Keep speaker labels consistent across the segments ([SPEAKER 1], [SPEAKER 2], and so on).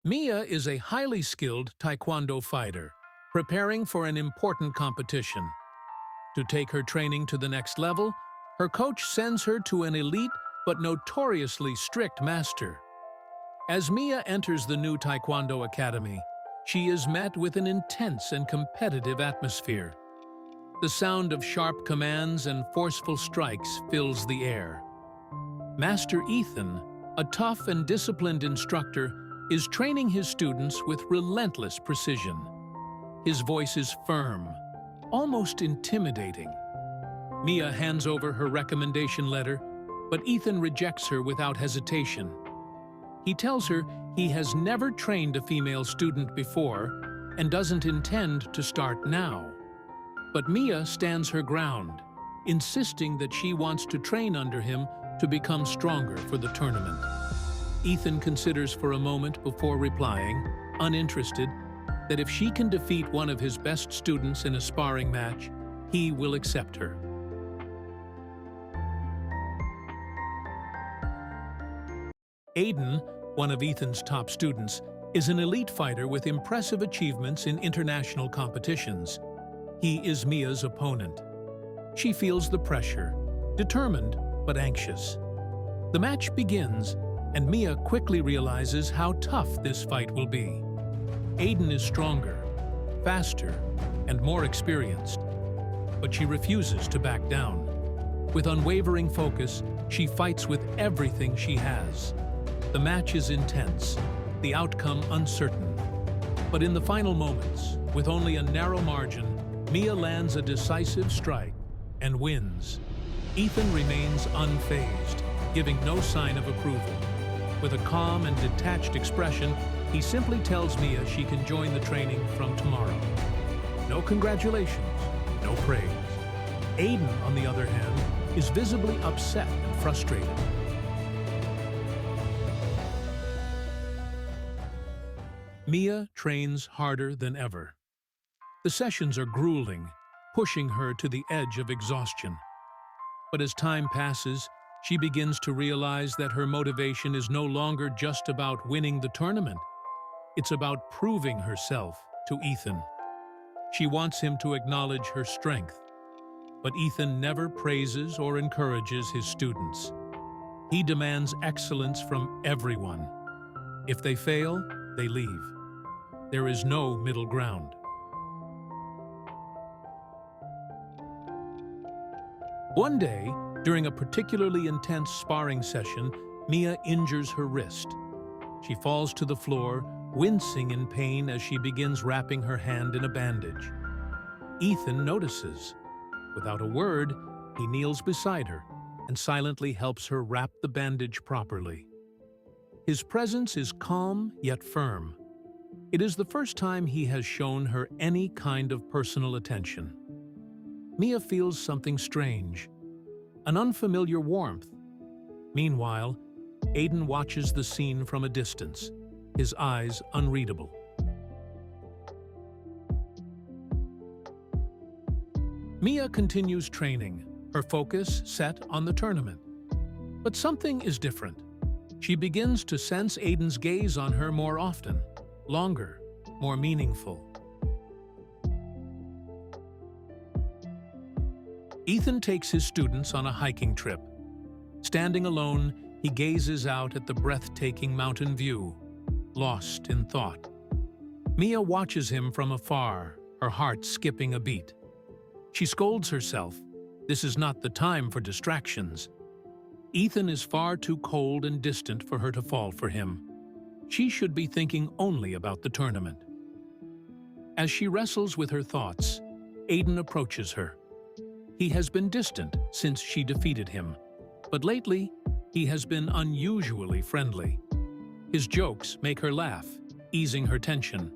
[SPEAKER 1] Mia is a highly skilled taekwondo fighter, preparing for an important competition. To take her training to the next level, her coach sends her to an elite but notoriously strict master. As Mia enters the new taekwondo academy, she is met with an intense and competitive atmosphere. The sound of sharp commands and forceful strikes fills the air. Master Ethan, a tough and disciplined instructor, is training his students with relentless precision. His voice is firm, almost intimidating. Mia hands over her recommendation letter, but Ethan rejects her without hesitation. He tells her he has never trained a female student before and doesn't intend to start now. But Mia stands her ground, insisting that she wants to train under him to become stronger for the tournament. Ethan considers for a moment before replying, uninterested, that if she can defeat one of his best students in a sparring match, he will accept her. Aiden, one of Ethan's top students, is an elite fighter with impressive achievements in international competitions. He is Mia's opponent. She feels the pressure, determined but anxious. The match begins, and Mia quickly realizes how tough this fight will be. Aiden is stronger, faster, and more experienced, but she refuses to back down. With unwavering focus, she fights with everything she has. The match is intense, the outcome uncertain. But in the final moments, with only a narrow margin, Mia lands a decisive strike and wins. Ethan remains unfazed, giving no sign of approval. With a calm and detached expression, he simply tells Mia she can join the training from tomorrow. No congratulations, no praise. Aiden, on the other hand, is visibly upset and frustrated. Mia trains harder than ever. The sessions are grueling, pushing her to the edge of exhaustion. But as time passes, she begins to realize that her motivation is no longer just about winning the tournament. It's about proving herself to Ethan. She wants him to acknowledge her strength. But Ethan never praises or encourages his students. He demands excellence from everyone. If they fail, they leave. There is no middle ground. One day, during a particularly intense sparring session, Mia injures her wrist. She falls to the floor, wincing in pain as she begins wrapping her hand in a bandage. Ethan notices. Without a word, he kneels beside her and silently helps her wrap the bandage properly. His presence is calm yet firm. It is the first time he has shown her any kind of personal attention. Mia feels something strange, an unfamiliar warmth. Meanwhile, Aiden watches the scene from a distance, his eyes unreadable. Mia continues training, her focus set on the tournament. But something is different. She begins to sense Aiden's gaze on her more often, longer, more meaningful. Ethan takes his students on a hiking trip. Standing alone, he gazes out at the breathtaking mountain view, lost in thought. Mia watches him from afar, her heart skipping a beat. She scolds herself. This is not the time for distractions. Ethan is far too cold and distant for her to fall for him. She should be thinking only about the tournament. As she wrestles with her thoughts, Aiden approaches her. He has been distant since she defeated him, but lately he has been unusually friendly. His jokes make her laugh, easing her tension.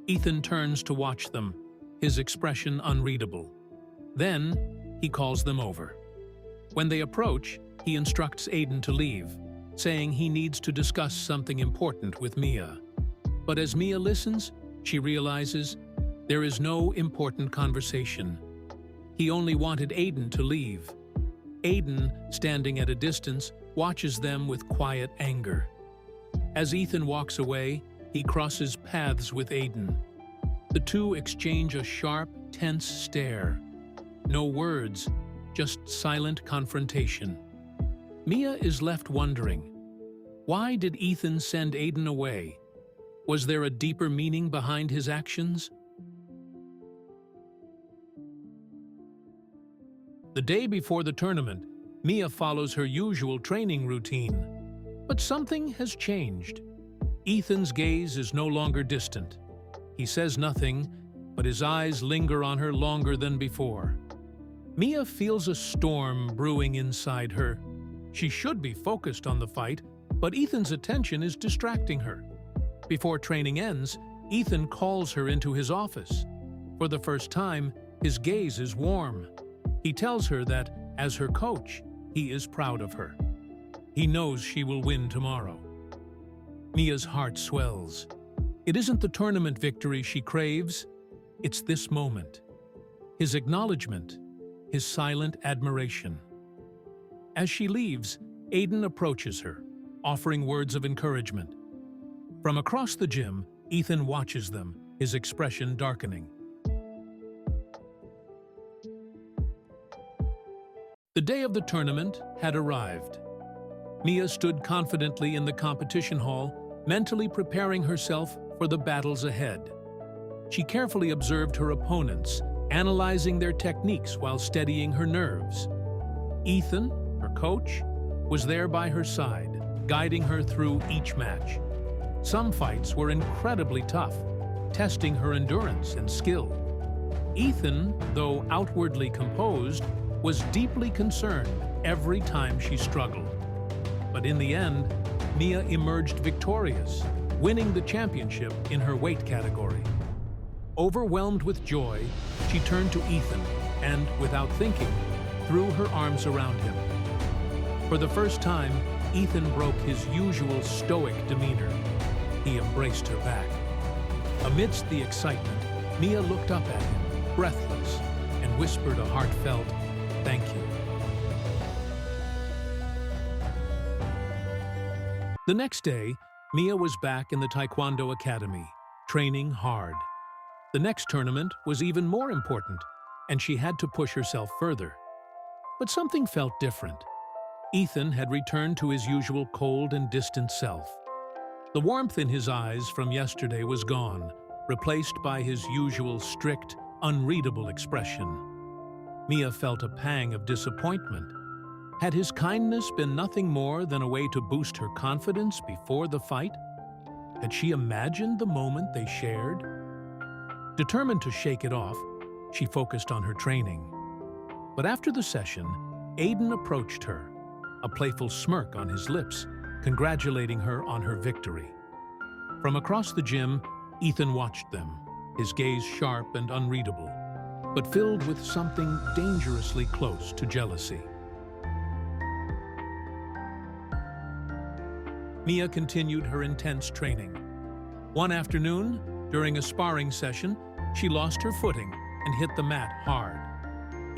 [SPEAKER 1] Ethan turns to watch them, his expression unreadable. Then he calls them over. When they approach, he instructs Aiden to leave, saying he needs to discuss something important with Mia. But as Mia listens, she realizes there is no important conversation. He only wanted Aiden to leave. Aiden, standing at a distance, watches them with quiet anger. As Ethan walks away, he crosses paths with Aiden. The two exchange a sharp, tense stare. No words, just silent confrontation. Mia is left wondering, why did Ethan send Aiden away? Was there a deeper meaning behind his actions? The day before the tournament, Mia follows her usual training routine. But something has changed. Ethan's gaze is no longer distant. He says nothing, but his eyes linger on her longer than before. Mia feels a storm brewing inside her. She should be focused on the fight, but Ethan's attention is distracting her. Before training ends, Ethan calls her into his office. For the first time, his gaze is warm. He tells her that, as her coach, he is proud of her. He knows she will win tomorrow. Mia's heart swells. It isn't the tournament victory she craves, it's this moment. His acknowledgement, his silent admiration. As she leaves, Aiden approaches her, offering words of encouragement. From across the gym, Ethan watches them, his expression darkening. The day of the tournament had arrived. Mia stood confidently in the competition hall, mentally preparing herself for the battles ahead. She carefully observed her opponents, analyzing their techniques while steadying her nerves. Ethan, her coach, was there by her side, guiding her through each match. Some fights were incredibly tough, testing her endurance and skill. Ethan, though outwardly composed, was deeply concerned every time she struggled. But in the end, Mia emerged victorious, winning the championship in her weight category. Overwhelmed with joy, she turned to Ethan and, without thinking, threw her arms around him. For the first time, Ethan broke his usual stoic demeanor. He embraced her back. Amidst the excitement, Mia looked up at him, breathless, and whispered a heartfelt, "Thank you." The next day, Mia was back in the Taekwondo Academy, training hard. The next tournament was even more important, and she had to push herself further. But something felt different. Ethan had returned to his usual cold and distant self. The warmth in his eyes from yesterday was gone, replaced by his usual strict, unreadable expression. Mia felt a pang of disappointment. Had his kindness been nothing more than a way to boost her confidence before the fight? Had she imagined the moment they shared? Determined to shake it off, she focused on her training. But after the session, Aiden approached her, a playful smirk on his lips, congratulating her on her victory. From across the gym, Ethan watched them, his gaze sharp and unreadable, but filled with something dangerously close to jealousy. Mia continued her intense training. One afternoon, during a sparring session, she lost her footing and hit the mat hard.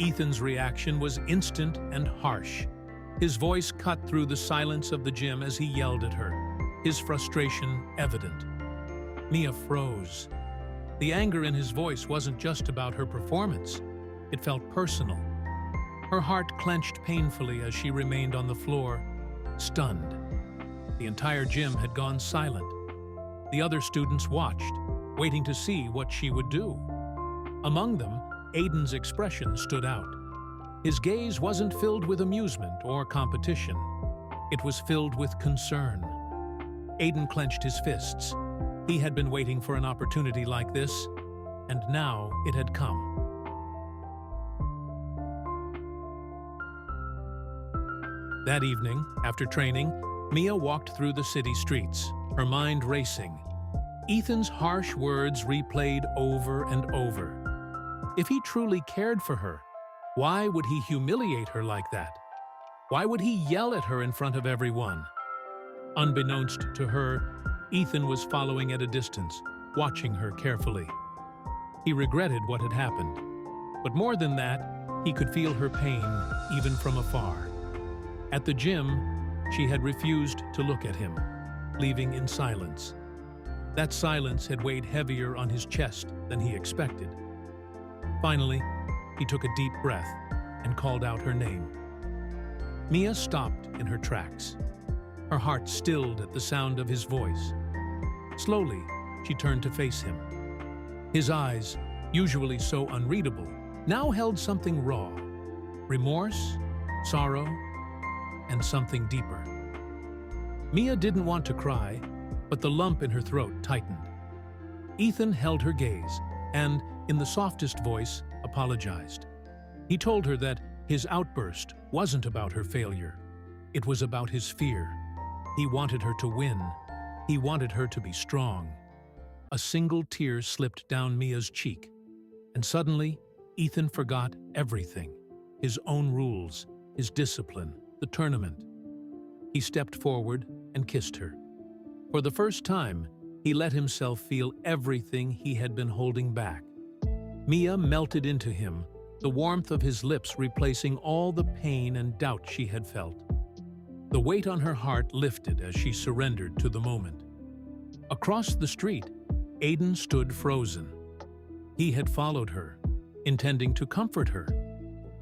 [SPEAKER 1] Ethan's reaction was instant and harsh. His voice cut through the silence of the gym as he yelled at her, his frustration evident. Mia froze. The anger in his voice wasn't just about her performance. It felt personal. Her heart clenched painfully as she remained on the floor, stunned. The entire gym had gone silent. The other students watched, waiting to see what she would do. Among them, Aiden's expression stood out. His gaze wasn't filled with amusement or competition. It was filled with concern. Aiden clenched his fists. He had been waiting for an opportunity like this, and now it had come. That evening, after training, Mia walked through the city streets, her mind racing. Ethan's harsh words replayed over and over. If he truly cared for her, why would he humiliate her like that? Why would he yell at her in front of everyone? Unbeknownst to her, Ethan was following at a distance, watching her carefully. He regretted what had happened, but more than that, he could feel her pain even from afar. At the gym, she had refused to look at him, leaving in silence. That silence had weighed heavier on his chest than he expected. Finally, he took a deep breath and called out her name. Mia stopped in her tracks, her heart stilled at the sound of his voice. Slowly, she turned to face him. His eyes, usually so unreadable, now held something raw: remorse, sorrow, and something deeper. Mia didn't want to cry, but the lump in her throat tightened. Ethan held her gaze and, in the softest voice, apologized. He told her that his outburst wasn't about her failure. It was about his fear. He wanted her to win. He wanted her to be strong. A single tear slipped down Mia's cheek, and suddenly, Ethan forgot everything: his own rules, his discipline, the tournament. He stepped forward and kissed her. For the first time, he let himself feel everything he had been holding back. Mia melted into him, the warmth of his lips replacing all the pain and doubt she had felt. The weight on her heart lifted as she surrendered to the moment. Across the street, Aiden stood frozen. He had followed her, intending to comfort her.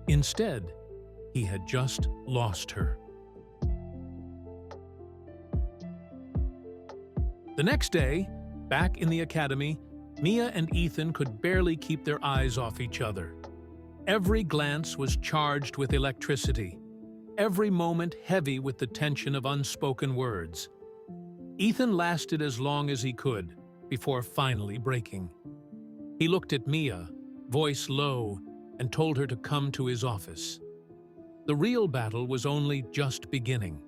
[SPEAKER 1] Instead, he had just lost her. The next day, back in the academy, Mia and Ethan could barely keep their eyes off each other. Every glance was charged with electricity, every moment heavy with the tension of unspoken words. Ethan lasted as long as he could, before finally breaking. He looked at Mia, voice low, and told her to come to his office. The real battle was only just beginning.